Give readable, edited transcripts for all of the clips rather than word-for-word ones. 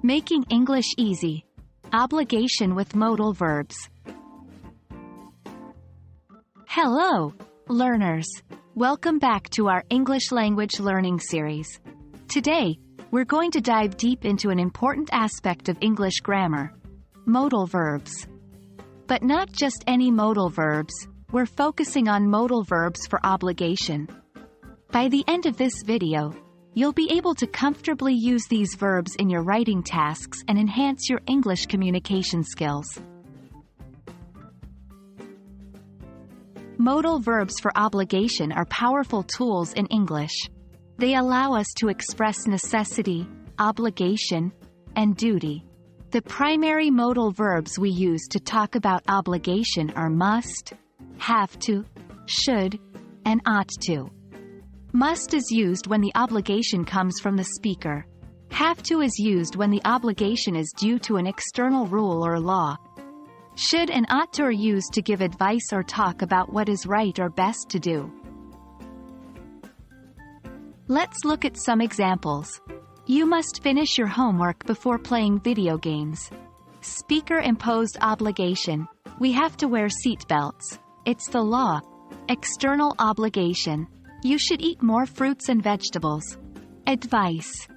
Making English easy. Obligation with modal verbs. Hello, learners. Welcome back to our English language learning series. Today, we're going to dive deep into an important aspect of English grammar: modal verbs. But not just any modal verbs, we're focusing on modal verbs for obligation. By the end of this video, you'll be able to comfortably use these verbs in your writing tasks and enhance your English communication skills. Modal verbs for obligation are powerful tools in English. They allow us to express necessity, obligation, and duty. The primary modal verbs we use to talk about obligation are must, have to, should, and ought to. Must is used when the obligation comes from the speaker. Have to is used when the obligation is due to an external rule or law. Should and ought to are used to give advice or talk about what is right or best to do. Let's look at some examples. You must finish your homework before playing video games. Speaker-imposed obligation. We have to wear seatbelts. It's the law. External obligation. You should eat more fruits and vegetables. Advice.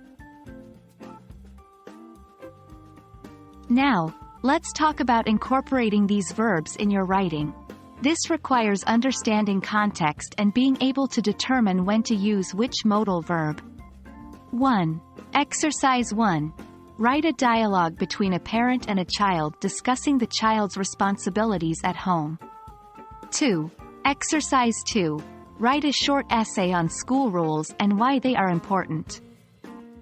Now, let's talk about incorporating these verbs in your writing. This requires understanding context and being able to determine when to use which modal verb. 1. Exercise 1. Write a dialogue between a parent and a child discussing the child's responsibilities at home. 2. Exercise 2. Write a short essay on school rules and why they are important.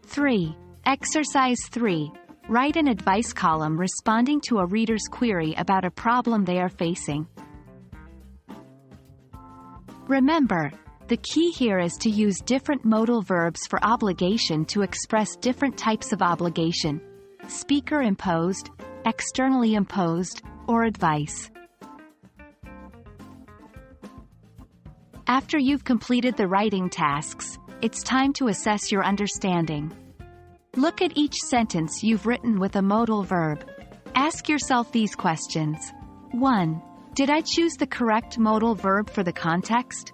3. Exercise 3. Write an advice column responding to a reader's query about a problem they are facing. Remember, the key here is to use different modal verbs for obligation to express different types of obligation: speaker-imposed, externally imposed, or advice. After you've completed the writing tasks, it's time to assess your understanding. Look at each sentence you've written with a modal verb. Ask yourself these questions. 1. Did I choose the correct modal verb for the context?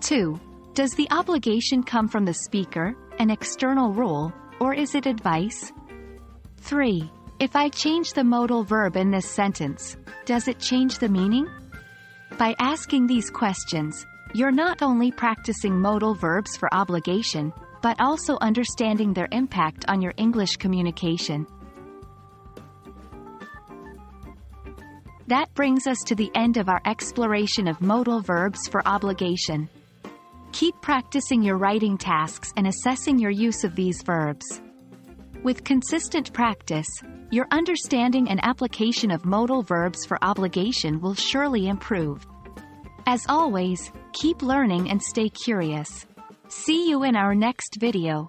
2. Does the obligation come from the speaker, an external rule, or is it advice? 3. If I change the modal verb in this sentence, does it change the meaning? By asking these questions, you're not only practicing modal verbs for obligation, but also understanding their impact on your English communication. That brings us to the end of our exploration of modal verbs for obligation. Keep practicing your writing tasks and assessing your use of these verbs. With consistent practice, your understanding and application of modal verbs for obligation will surely improve. As always, keep learning and stay curious. See you in our next video.